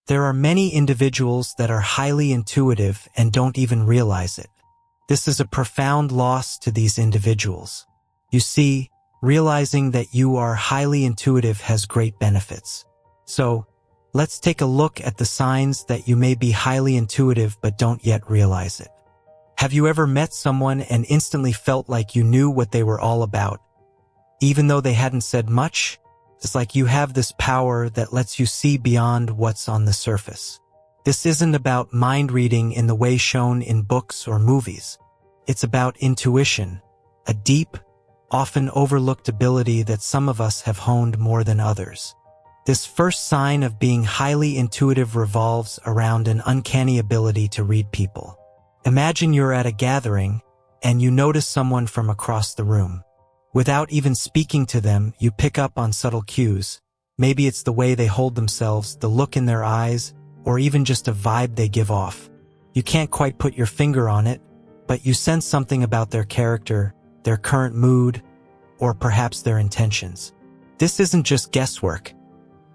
There are many individuals that are highly intuitive and don't even realize it. This is a profound loss to these individuals. You see, realizing that you are highly intuitive has great benefits. So, let's take a look at the signs that you may be highly intuitive but don't yet realize it. Have you ever met someone and instantly felt like you knew what they were all about? Even though they hadn't said much, it's like you have this power that lets you see beyond what's on the surface. This isn't about mind reading in the way shown in books or movies. It's about intuition, a deep, often overlooked ability that some of us have honed more than others. This first sign of being highly intuitive revolves around an uncanny ability to read people. Imagine you're at a gathering and you notice someone from across the room. Without even speaking to them, you pick up on subtle cues. Maybe it's the way they hold themselves, the look in their eyes, or even just a vibe they give off. You can't quite put your finger on it, but you sense something about their character, their current mood, or perhaps their intentions. This isn't just guesswork.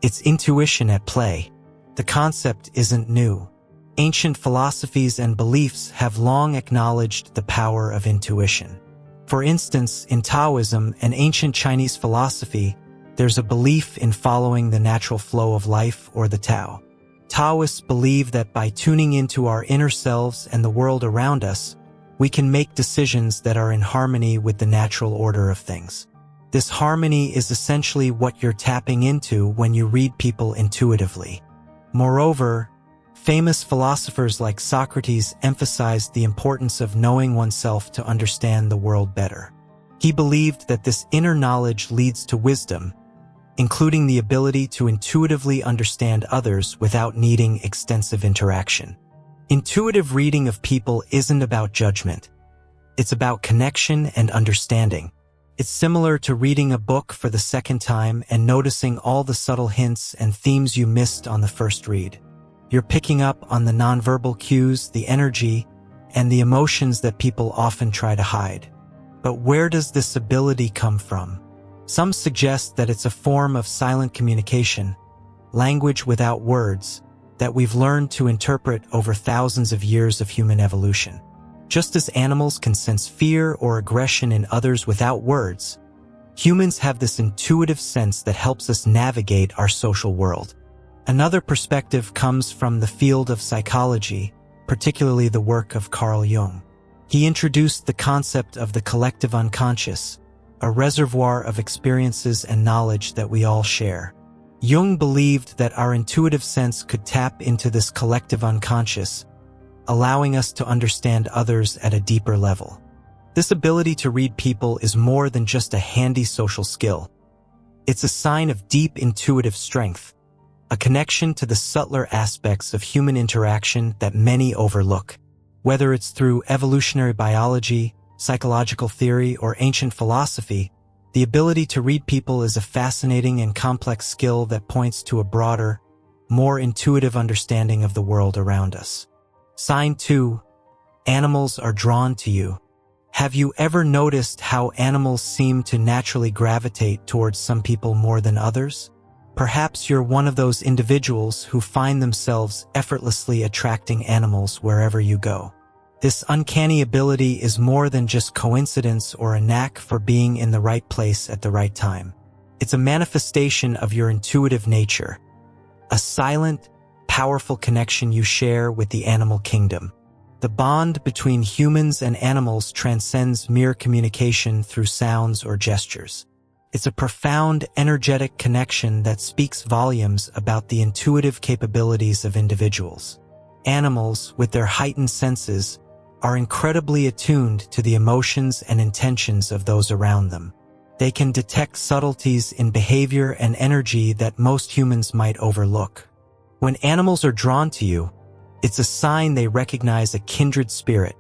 It's intuition at play. The concept isn't new. Ancient philosophies and beliefs have long acknowledged the power of intuition. For instance, in Taoism, an ancient Chinese philosophy, there's a belief in following the natural flow of life, or the Tao. Taoists believe that by tuning into our inner selves and the world around us, we can make decisions that are in harmony with the natural order of things. This harmony is essentially what you're tapping into when you read people intuitively. Moreover, famous philosophers like Socrates emphasized the importance of knowing oneself to understand the world better. He believed that this inner knowledge leads to wisdom, including the ability to intuitively understand others without needing extensive interaction. Intuitive reading of people isn't about judgment. It's about connection and understanding. It's similar to reading a book for the second time and noticing all the subtle hints and themes you missed on the first read. You're picking up on the nonverbal cues, the energy, and the emotions that people often try to hide. But where does this ability come from? Some suggest that it's a form of silent communication, language without words, that we've learned to interpret over thousands of years of human evolution. Just as animals can sense fear or aggression in others without words, humans have this intuitive sense that helps us navigate our social world. Another perspective comes from the field of psychology, particularly the work of Carl Jung. He introduced the concept of the collective unconscious, a reservoir of experiences and knowledge that we all share. Jung believed that our intuitive sense could tap into this collective unconscious, allowing us to understand others at a deeper level. This ability to read people is more than just a handy social skill. It's a sign of deep intuitive strength, a connection to the subtler aspects of human interaction that many overlook. Whether it's through evolutionary biology, psychological theory, or ancient philosophy, the ability to read people is a fascinating and complex skill that points to a broader, more intuitive understanding of the world around us. Sign 2. Animals are drawn to you. Have you ever noticed how animals seem to naturally gravitate towards some people more than others? Perhaps you're one of those individuals who find themselves effortlessly attracting animals wherever you go. This uncanny ability is more than just coincidence or a knack for being in the right place at the right time. It's a manifestation of your intuitive nature, a silent, powerful connection you share with the animal kingdom. The bond between humans and animals transcends mere communication through sounds or gestures. It's a profound, energetic connection that speaks volumes about the intuitive capabilities of individuals. Animals, with their heightened senses, are incredibly attuned to the emotions and intentions of those around them. They can detect subtleties in behavior and energy that most humans might overlook. When animals are drawn to you, it's a sign they recognize a kindred spirit,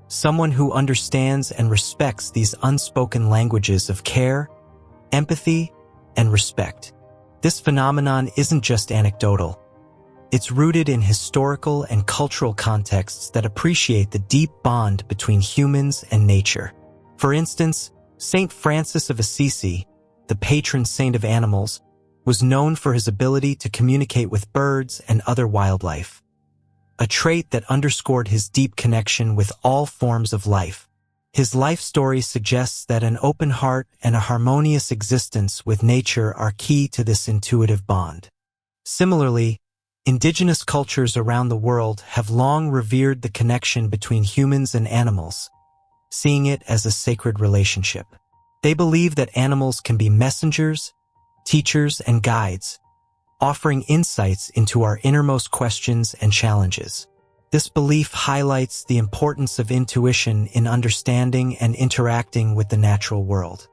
someone who understands and respects these unspoken languages of care, empathy, and respect. This phenomenon isn't just anecdotal. It's rooted in historical and cultural contexts that appreciate the deep bond between humans and nature. For instance, Saint Francis of Assisi, the patron saint of animals, was known for his ability to communicate with birds and other wildlife, a trait that underscored his deep connection with all forms of life. His life story suggests that an open heart and a harmonious existence with nature are key to this intuitive bond. Similarly, indigenous cultures around the world have long revered the connection between humans and animals, seeing it as a sacred relationship. They believe that animals can be messengers, teachers, and guides, offering insights into our innermost questions and challenges. This belief highlights the importance of intuition in understanding and interacting with the natural world.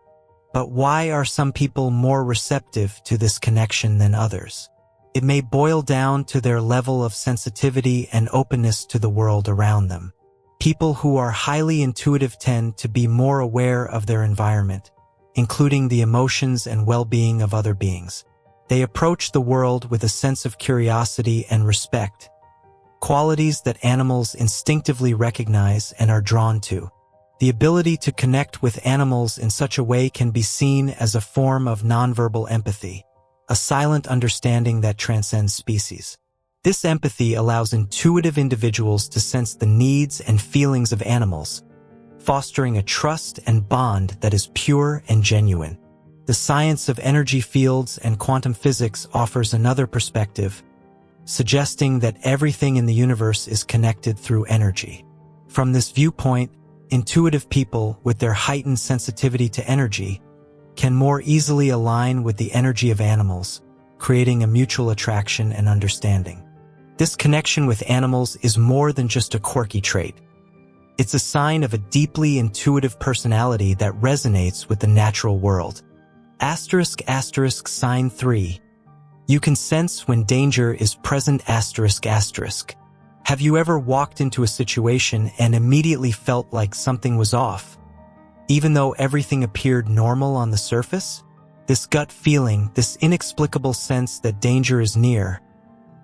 But why are some people more receptive to this connection than others? It may boil down to their level of sensitivity and openness to the world around them. People who are highly intuitive tend to be more aware of their environment, including the emotions and well-being of other beings. They approach the world with a sense of curiosity and respect, qualities that animals instinctively recognize and are drawn to. The ability to connect with animals in such a way can be seen as a form of nonverbal empathy, a silent understanding that transcends species. This empathy allows intuitive individuals to sense the needs and feelings of animals, fostering a trust and bond that is pure and genuine. The science of energy fields and quantum physics offers another perspective, suggesting that everything in the universe is connected through energy. From this viewpoint, intuitive people, with their heightened sensitivity to energy, can more easily align with the energy of animals, creating a mutual attraction and understanding. This connection with animals is more than just a quirky trait. It's a sign of a deeply intuitive personality that resonates with the natural world. ***, sign 3. You can sense when danger is present. ***. Have you ever walked into a situation and immediately felt like something was off, even though everything appeared normal on the surface? This gut feeling, this inexplicable sense that danger is near,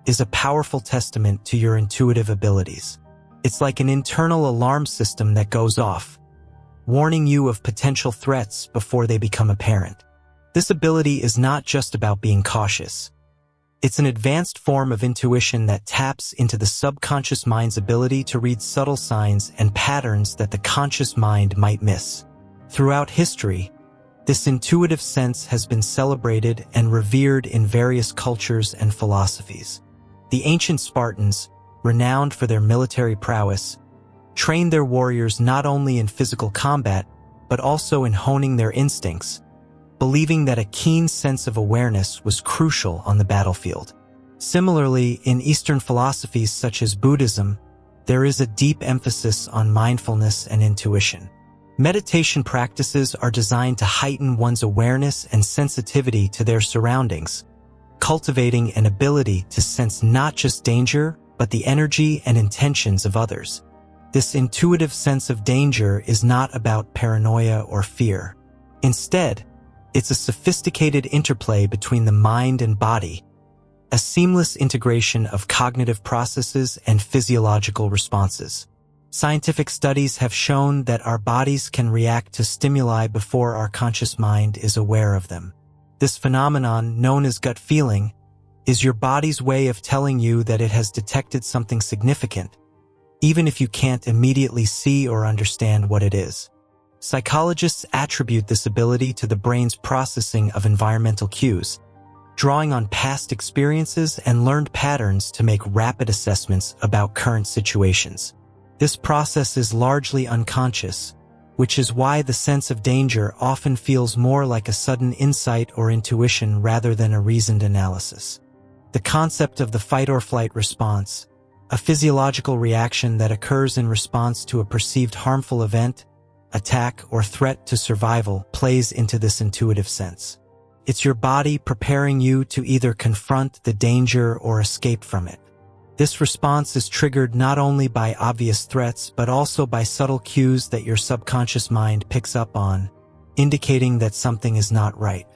is a powerful testament to your intuitive abilities. It's like an internal alarm system that goes off, warning you of potential threats before they become apparent. This ability is not just about being cautious. It's an advanced form of intuition that taps into the subconscious mind's ability to read subtle signs and patterns that the conscious mind might miss. Throughout history, this intuitive sense has been celebrated and revered in various cultures and philosophies. The ancient Spartans, renowned for their military prowess, trained their warriors not only in physical combat, but also in honing their instincts, believing that a keen sense of awareness was crucial on the battlefield. Similarly, in Eastern philosophies such as Buddhism, there is a deep emphasis on mindfulness and intuition. Meditation practices are designed to heighten one's awareness and sensitivity to their surroundings, cultivating an ability to sense not just danger, but the energy and intentions of others. This intuitive sense of danger is not about paranoia or fear. Instead, it's a sophisticated interplay between the mind and body, a seamless integration of cognitive processes and physiological responses. Scientific studies have shown that our bodies can react to stimuli before our conscious mind is aware of them. This phenomenon, known as gut feeling, is your body's way of telling you that it has detected something significant, even if you can't immediately see or understand what it is. Psychologists attribute this ability to the brain's processing of environmental cues, drawing on past experiences and learned patterns to make rapid assessments about current situations. This process is largely unconscious, which is why the sense of danger often feels more like a sudden insight or intuition rather than a reasoned analysis. The concept of the fight-or-flight response, a physiological reaction that occurs in response to a perceived harmful event, attack, or threat to survival, plays into this intuitive sense. It's your body preparing you to either confront the danger or escape from it. This response is triggered not only by obvious threats, but also by subtle cues that your subconscious mind picks up on, indicating that something is not right.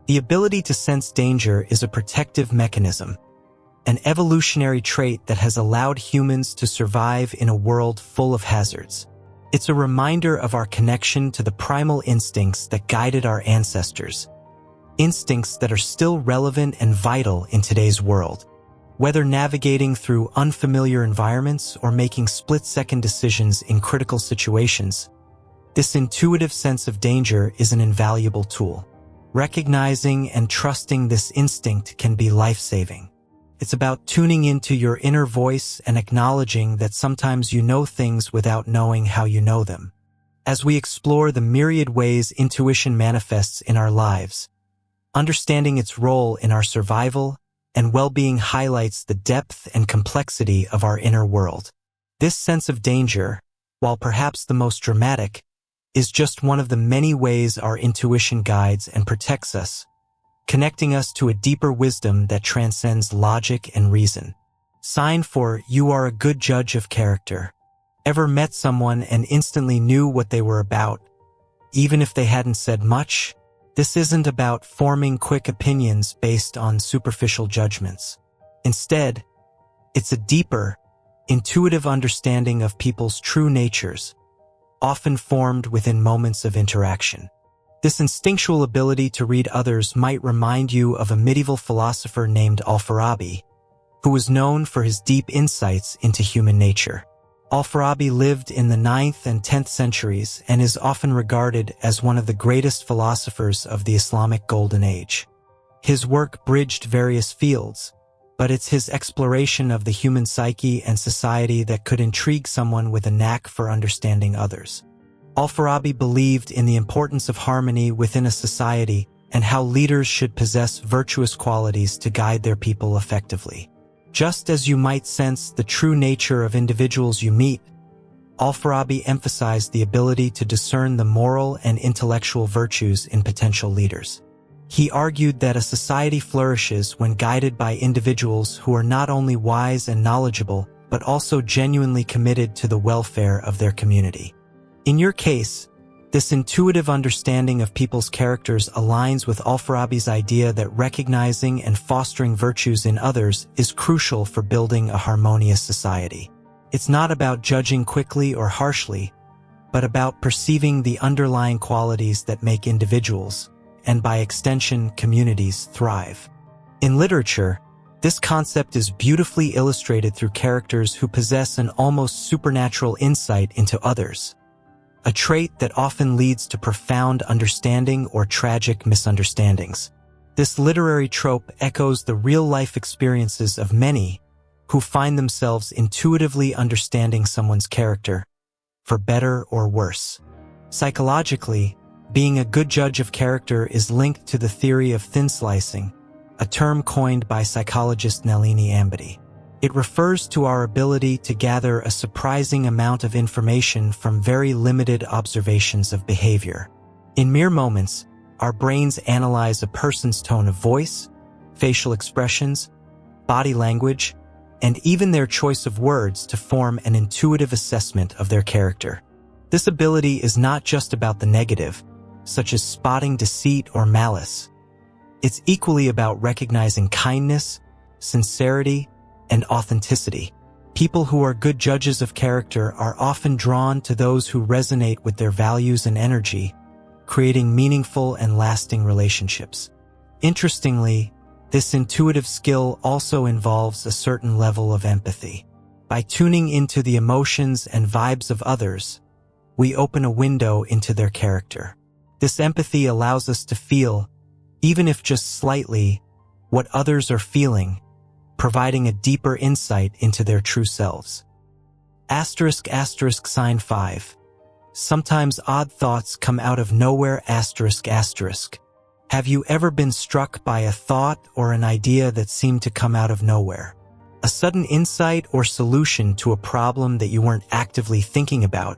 The ability to sense danger is a protective mechanism, an evolutionary trait that has allowed humans to survive in a world full of hazards. It's a reminder of our connection to the primal instincts that guided our ancestors, instincts that are still relevant and vital in today's world. Whether navigating through unfamiliar environments or making split-second decisions in critical situations, this intuitive sense of danger is an invaluable tool. Recognizing and trusting this instinct can be life-saving. It's about tuning into your inner voice and acknowledging that sometimes you know things without knowing how you know them. As we explore the myriad ways intuition manifests in our lives, understanding its role in our survival and well-being highlights the depth and complexity of our inner world. This sense of danger, while perhaps the most dramatic, is just one of the many ways our intuition guides and protects us, connecting us to a deeper wisdom that transcends logic and reason. Sign for you are a good judge of character. Ever met someone and instantly knew what they were about, even if they hadn't said much? This isn't about forming quick opinions based on superficial judgments. Instead, it's a deeper, intuitive understanding of people's true natures, often formed within moments of interaction. This instinctual ability to read others might remind you of a medieval philosopher named Al-Farabi, who was known for his deep insights into human nature. Al-Farabi lived in the 9th and 10th centuries and is often regarded as one of the greatest philosophers of the Islamic Golden Age. His work bridged various fields, but it's his exploration of the human psyche and society that could intrigue someone with a knack for understanding others. Al-Farabi believed in the importance of harmony within a society and how leaders should possess virtuous qualities to guide their people effectively. Just as you might sense the true nature of individuals you meet, Al-Farabi emphasized the ability to discern the moral and intellectual virtues in potential leaders. He argued that a society flourishes when guided by individuals who are not only wise and knowledgeable, but also genuinely committed to the welfare of their community. In your case, this intuitive understanding of people's characters aligns with Al-Farabi's idea that recognizing and fostering virtues in others is crucial for building a harmonious society. It's not about judging quickly or harshly, but about perceiving the underlying qualities that make individuals, and by extension, communities, thrive. In literature, this concept is beautifully illustrated through characters who possess an almost supernatural insight into others, a trait that often leads to profound understanding or tragic misunderstandings. This literary trope echoes the real-life experiences of many who find themselves intuitively understanding someone's character, for better or worse. Psychologically, being a good judge of character is linked to the theory of thin slicing, a term coined by psychologist Nalini Ambady. It refers to our ability to gather a surprising amount of information from very limited observations of behavior. In mere moments, our brains analyze a person's tone of voice, facial expressions, body language, and even their choice of words to form an intuitive assessment of their character. This ability is not just about the negative, such as spotting deceit or malice. It's equally about recognizing kindness, sincerity, and authenticity. People who are good judges of character are often drawn to those who resonate with their values and energy, creating meaningful and lasting relationships. Interestingly, this intuitive skill also involves a certain level of empathy. By tuning into the emotions and vibes of others, we open a window into their character. This empathy allows us to feel, even if just slightly, what others are feeling, providing a deeper insight into their true selves. Sign 5. Sometimes odd thoughts come out of nowhere. Have you ever been struck by a thought or an idea that seemed to come out of nowhere? A sudden insight or solution to a problem that you weren't actively thinking about,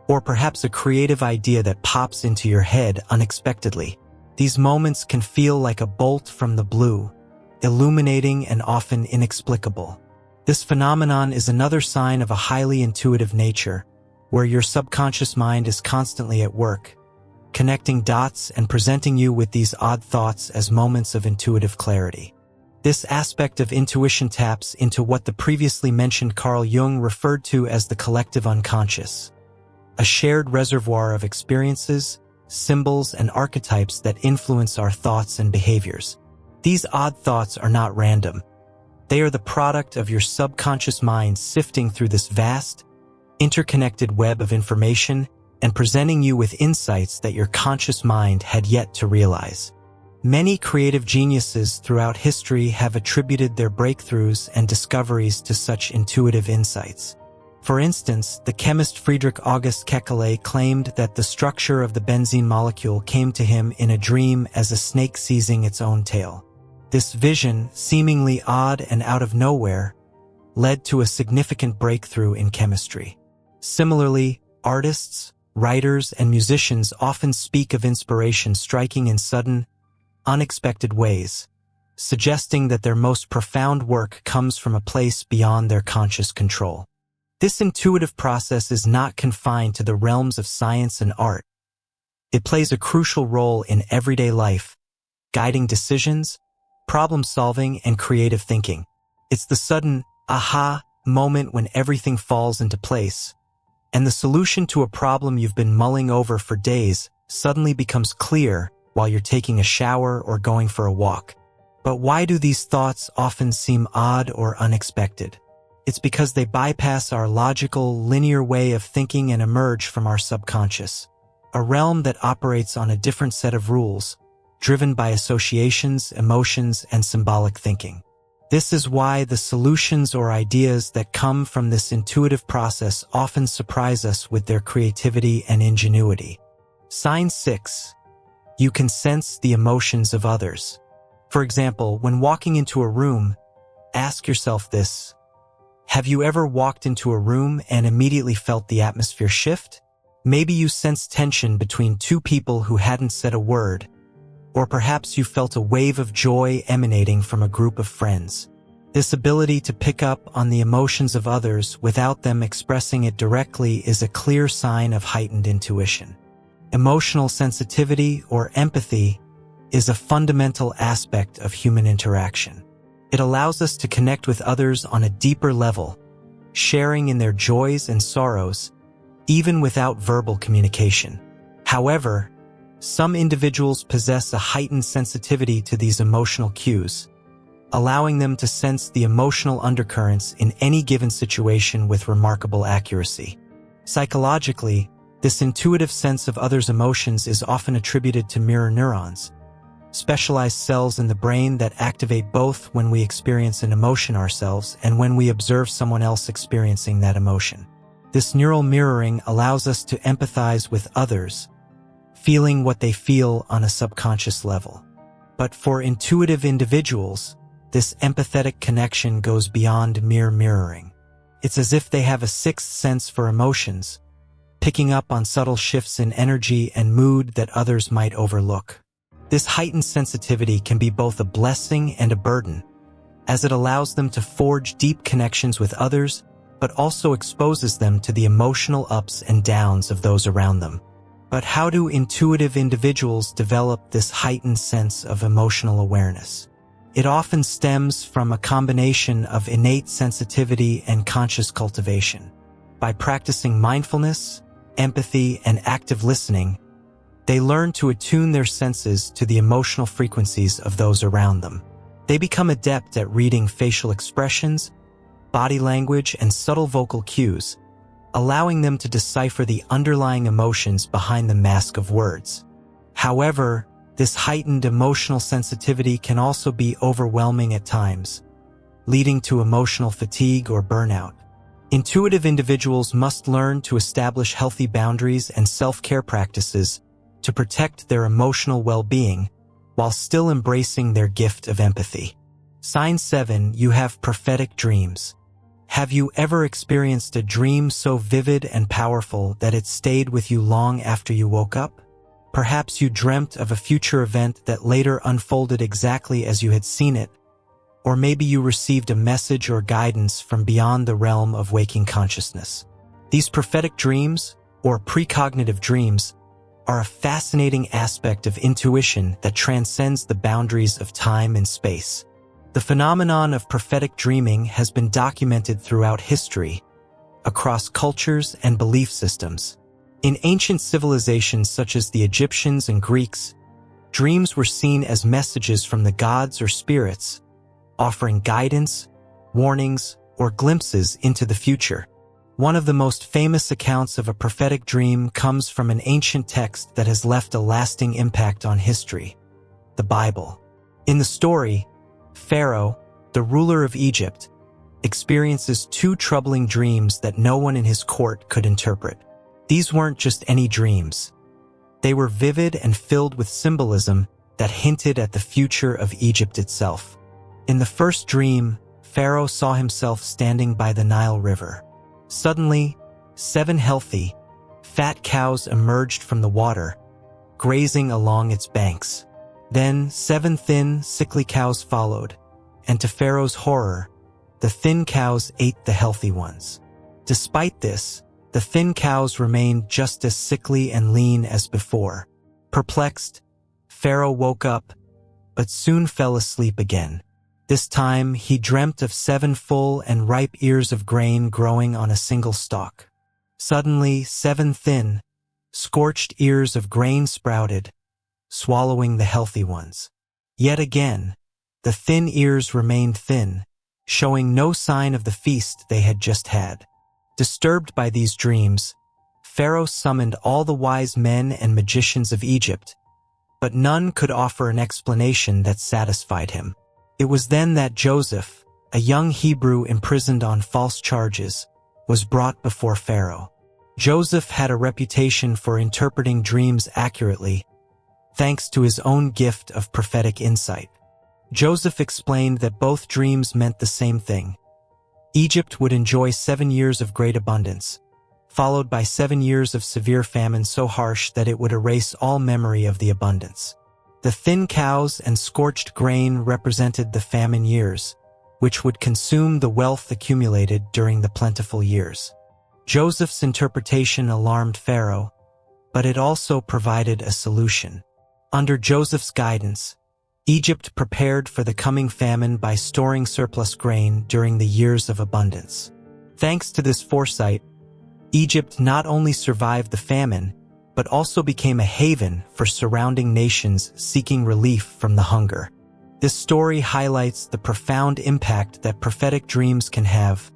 or perhaps a creative idea that pops into your head unexpectedly. These moments can feel like a bolt from the blue, illuminating and often inexplicable. This phenomenon is another sign of a highly intuitive nature, where your subconscious mind is constantly at work, connecting dots and presenting you with these odd thoughts as moments of intuitive clarity. This aspect of intuition taps into what the previously mentioned Carl Jung referred to as the collective unconscious, a shared reservoir of experiences, symbols, and archetypes that influence our thoughts and behaviors. These odd thoughts are not random. They are the product of your subconscious mind sifting through this vast, interconnected web of information and presenting you with insights that your conscious mind had yet to realize. Many creative geniuses throughout history have attributed their breakthroughs and discoveries to such intuitive insights. For instance, the chemist Friedrich August Kekule claimed that the structure of the benzene molecule came to him in a dream as a snake seizing its own tail. This vision, seemingly odd and out of nowhere, led to a significant breakthrough in chemistry. Similarly, artists, writers, and musicians often speak of inspiration striking in sudden, unexpected ways, suggesting that their most profound work comes from a place beyond their conscious control. This intuitive process is not confined to the realms of science and art. It plays a crucial role in everyday life, guiding decisions, problem-solving, and creative thinking. It's the sudden, aha moment when everything falls into place, and the solution to a problem you've been mulling over for days suddenly becomes clear while you're taking a shower or going for a walk. But why do these thoughts often seem odd or unexpected? It's because they bypass our logical, linear way of thinking and emerge from our subconscious, a realm that operates on a different set of rules, driven by associations, emotions, and symbolic thinking. This is why the solutions or ideas that come from this intuitive process often surprise us with their creativity and ingenuity. Sign 6. You can sense the emotions of others. For example, when walking into a room, ask yourself this: have you ever walked into a room and immediately felt the atmosphere shift? Maybe you sensed tension between two people who hadn't said a word, or perhaps you felt a wave of joy emanating from a group of friends. This ability to pick up on the emotions of others without them expressing it directly is a clear sign of heightened intuition. Emotional sensitivity, or empathy, is a fundamental aspect of human interaction. It allows us to connect with others on a deeper level, sharing in their joys and sorrows, even without verbal communication. However, some individuals possess a heightened sensitivity to these emotional cues, allowing them to sense the emotional undercurrents in any given situation with remarkable accuracy. Psychologically, this intuitive sense of others' emotions is often attributed to mirror neurons, specialized cells in the brain that activate both when we experience an emotion ourselves and when we observe someone else experiencing that emotion. This neural mirroring allows us to empathize with others, feeling what they feel on a subconscious level. But for intuitive individuals, this empathetic connection goes beyond mere mirroring. It's as if they have a sixth sense for emotions, picking up on subtle shifts in energy and mood that others might overlook. This heightened sensitivity can be both a blessing and a burden, as it allows them to forge deep connections with others, but also exposes them to the emotional ups and downs of those around them. But how do intuitive individuals develop this heightened sense of emotional awareness? It often stems from a combination of innate sensitivity and conscious cultivation. By practicing mindfulness, empathy, and active listening, they learn to attune their senses to the emotional frequencies of those around them. They become adept at reading facial expressions, body language, and subtle vocal cues, allowing them to decipher the underlying emotions behind the mask of words. However, this heightened emotional sensitivity can also be overwhelming at times, leading to emotional fatigue or burnout. Intuitive individuals must learn to establish healthy boundaries and self-care practices to protect their emotional well-being while still embracing their gift of empathy. Sign 7. You have prophetic dreams. Have you ever experienced a dream so vivid and powerful that it stayed with you long after you woke up? Perhaps you dreamt of a future event that later unfolded exactly as you had seen it, or maybe you received a message or guidance from beyond the realm of waking consciousness. These prophetic dreams, or precognitive dreams, are a fascinating aspect of intuition that transcends the boundaries of time and space. The phenomenon of prophetic dreaming has been documented throughout history, across cultures and belief systems. In ancient civilizations such as the Egyptians and Greeks, dreams were seen as messages from the gods or spirits, offering guidance, warnings, or glimpses into the future. One of the most famous accounts of a prophetic dream comes from an ancient text that has left a lasting impact on history: the Bible. In the story, Pharaoh, the ruler of Egypt, experiences two troubling dreams that no one in his court could interpret. These weren't just any dreams. They were vivid and filled with symbolism that hinted at the future of Egypt itself. In the first dream, Pharaoh saw himself standing by the Nile River. Suddenly, 7 healthy, fat cows emerged from the water, grazing along its banks. Then 7 thin, sickly cows followed, and to Pharaoh's horror, the thin cows ate the healthy ones. Despite this, the thin cows remained just as sickly and lean as before. Perplexed, Pharaoh woke up, but soon fell asleep again. This time, he dreamt of 7 full and ripe ears of grain growing on a single stalk. Suddenly, 7 thin, scorched ears of grain sprouted, swallowing the healthy ones. Yet again, the thin ears remained thin, showing no sign of the feast they had just had. Disturbed by these dreams, Pharaoh summoned all the wise men and magicians of Egypt, but none could offer an explanation that satisfied him. It was then that Joseph, a young Hebrew imprisoned on false charges, was brought before Pharaoh. Joseph had a reputation for interpreting dreams accurately, thanks to his own gift of prophetic insight. Joseph explained that both dreams meant the same thing. Egypt would enjoy 7 years of great abundance, followed by 7 years of severe famine so harsh that it would erase all memory of the abundance. The thin cows and scorched grain represented the famine years, which would consume the wealth accumulated during the plentiful years. Joseph's interpretation alarmed Pharaoh, but it also provided a solution. Under Joseph's guidance, Egypt prepared for the coming famine by storing surplus grain during the years of abundance. Thanks to this foresight, Egypt not only survived the famine, but also became a haven for surrounding nations seeking relief from the hunger. This story highlights the profound impact that prophetic dreams can have,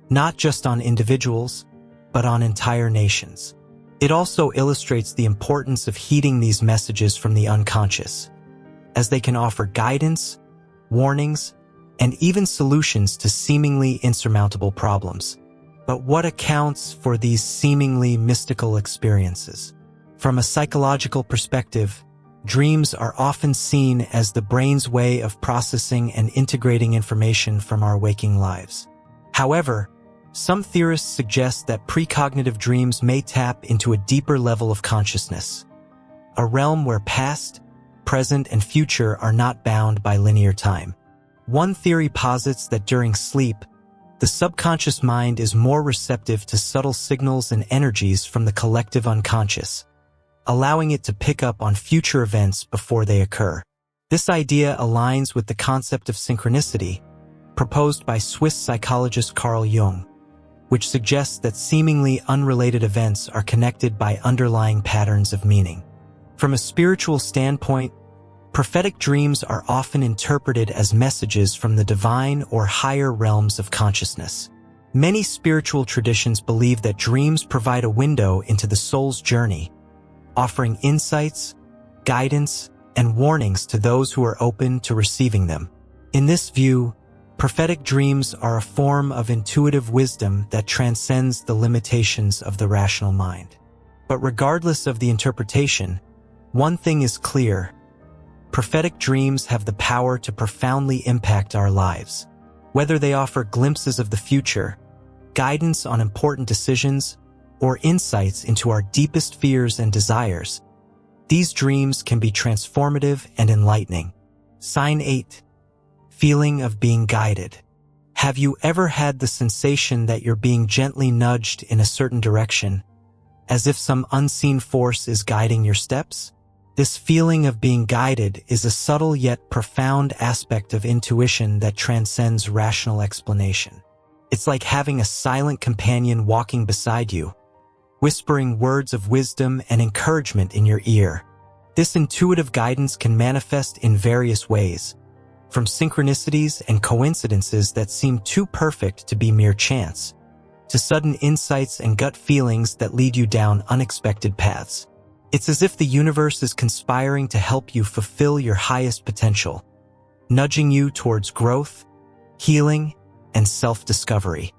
not just on individuals, but on entire nations. It also illustrates the importance of heeding these messages from the unconscious, as they can offer guidance, warnings, and even solutions to seemingly insurmountable problems. But what accounts for these seemingly mystical experiences? From a psychological perspective, dreams are often seen as the brain's way of processing and integrating information from our waking lives. However, some theorists suggest that precognitive dreams may tap into a deeper level of consciousness, a realm where past, present, and future are not bound by linear time. One theory posits that during sleep, the subconscious mind is more receptive to subtle signals and energies from the collective unconscious, allowing it to pick up on future events before they occur. This idea aligns with the concept of synchronicity, proposed by Swiss psychologist Carl Jung, which suggests that seemingly unrelated events are connected by underlying patterns of meaning. From a spiritual standpoint, prophetic dreams are often interpreted as messages from the divine or higher realms of consciousness. Many spiritual traditions believe that dreams provide a window into the soul's journey, offering insights, guidance, and warnings to those who are open to receiving them. In this view, prophetic dreams are a form of intuitive wisdom that transcends the limitations of the rational mind. But regardless of the interpretation, one thing is clear: prophetic dreams have the power to profoundly impact our lives. Whether they offer glimpses of the future, guidance on important decisions, or insights into our deepest fears and desires, these dreams can be transformative and enlightening. Sign 8. Feeling of being guided. Have you ever had the sensation that you're being gently nudged in a certain direction, as if some unseen force is guiding your steps? This feeling of being guided is a subtle yet profound aspect of intuition that transcends rational explanation. It's like having a silent companion walking beside you, whispering words of wisdom and encouragement in your ear. This intuitive guidance can manifest in various ways, from synchronicities and coincidences that seem too perfect to be mere chance, to sudden insights and gut feelings that lead you down unexpected paths. It's as if the universe is conspiring to help you fulfill your highest potential, nudging you towards growth, healing, and self-discovery.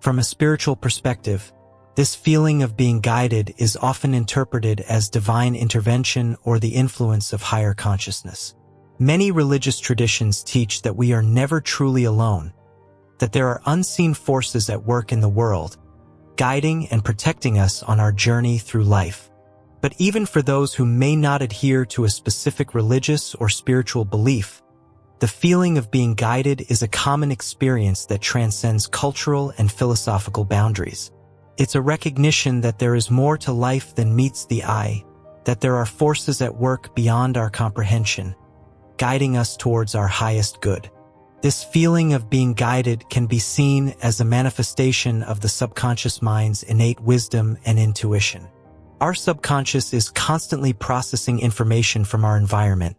From a spiritual perspective, this feeling of being guided is often interpreted as divine intervention or the influence of higher consciousness. Many religious traditions teach that we are never truly alone, that there are unseen forces at work in the world, guiding and protecting us on our journey through life. But even for those who may not adhere to a specific religious or spiritual belief, the feeling of being guided is a common experience that transcends cultural and philosophical boundaries. It's a recognition that there is more to life than meets the eye, that there are forces at work beyond our comprehension, guiding us towards our highest good. This feeling of being guided can be seen as a manifestation of the subconscious mind's innate wisdom and intuition. Our subconscious is constantly processing information from our environment,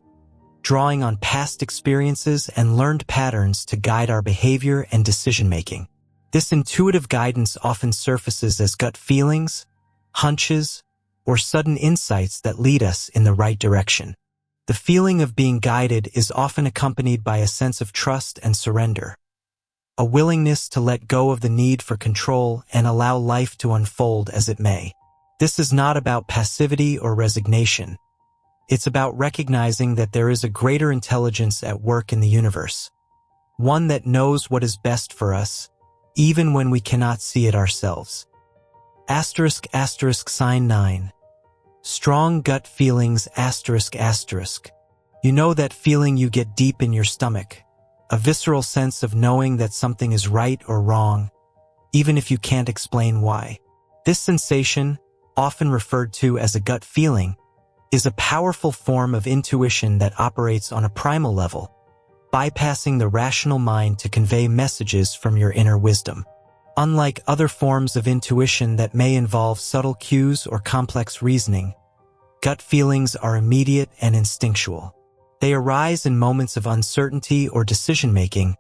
drawing on past experiences and learned patterns to guide our behavior and decision-making. This intuitive guidance often surfaces as gut feelings, hunches, or sudden insights that lead us in the right direction. The feeling of being guided is often accompanied by a sense of trust and surrender, a willingness to let go of the need for control and allow life to unfold as it may. This is not about passivity or resignation. It's about recognizing that there is a greater intelligence at work in the universe, one that knows what is best for us, even when we cannot see it ourselves. Sign 9. Strong gut feelings. You know that feeling you get deep in your stomach, a visceral sense of knowing that something is right or wrong, even if you can't explain why. This sensation, often referred to as a gut feeling, is a powerful form of intuition that operates on a primal level, bypassing the rational mind to convey messages from your inner wisdom. Unlike other forms of intuition that may involve subtle cues or complex reasoning, gut feelings are immediate and instinctual. They arise in moments of uncertainty or decision-making,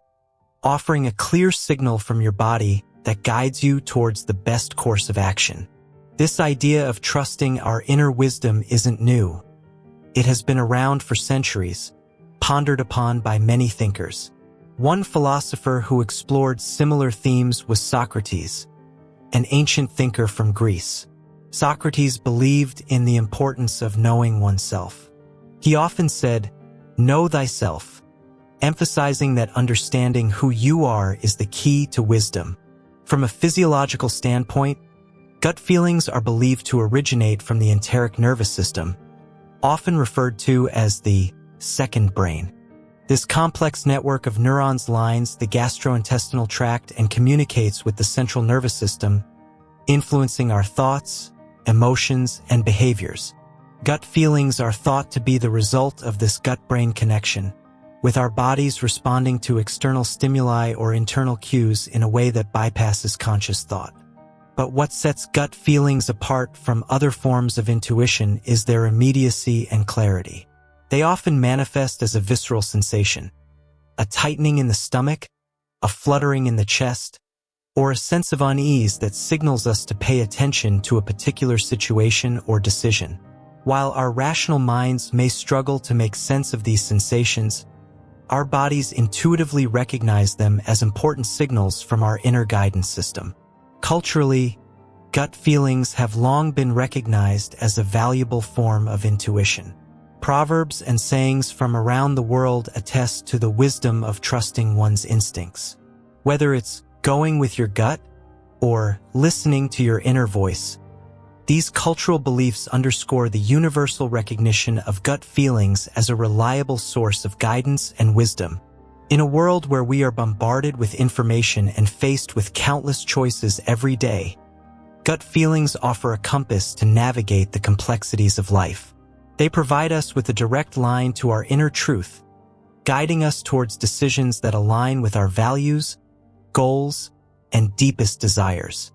offering a clear signal from your body that guides you towards the best course of action. This idea of trusting our inner wisdom isn't new. It has been around for centuries, pondered upon by many thinkers. One philosopher who explored similar themes was Socrates, an ancient thinker from Greece. Socrates believed in the importance of knowing oneself. He often said, "Know thyself," emphasizing that understanding who you are is the key to wisdom. From a physiological standpoint, gut feelings are believed to originate from the enteric nervous system, often referred to as the second brain. This complex network of neurons lines the gastrointestinal tract and communicates with the central nervous system, influencing our thoughts, emotions, and behaviors. Gut feelings are thought to be the result of this gut-brain connection, with our bodies responding to external stimuli or internal cues in a way that bypasses conscious thought. But what sets gut feelings apart from other forms of intuition is their immediacy and clarity. They often manifest as a visceral sensation, a tightening in the stomach, a fluttering in the chest, or a sense of unease that signals us to pay attention to a particular situation or decision. While our rational minds may struggle to make sense of these sensations, our bodies intuitively recognize them as important signals from our inner guidance system. Culturally, gut feelings have long been recognized as a valuable form of intuition. Proverbs and sayings from around the world attest to the wisdom of trusting one's instincts. Whether it's going with your gut or listening to your inner voice, these cultural beliefs underscore the universal recognition of gut feelings as a reliable source of guidance and wisdom. In a world where we are bombarded with information and faced with countless choices every day, gut feelings offer a compass to navigate the complexities of life. They provide us with a direct line to our inner truth, guiding us towards decisions that align with our values, goals, and deepest desires.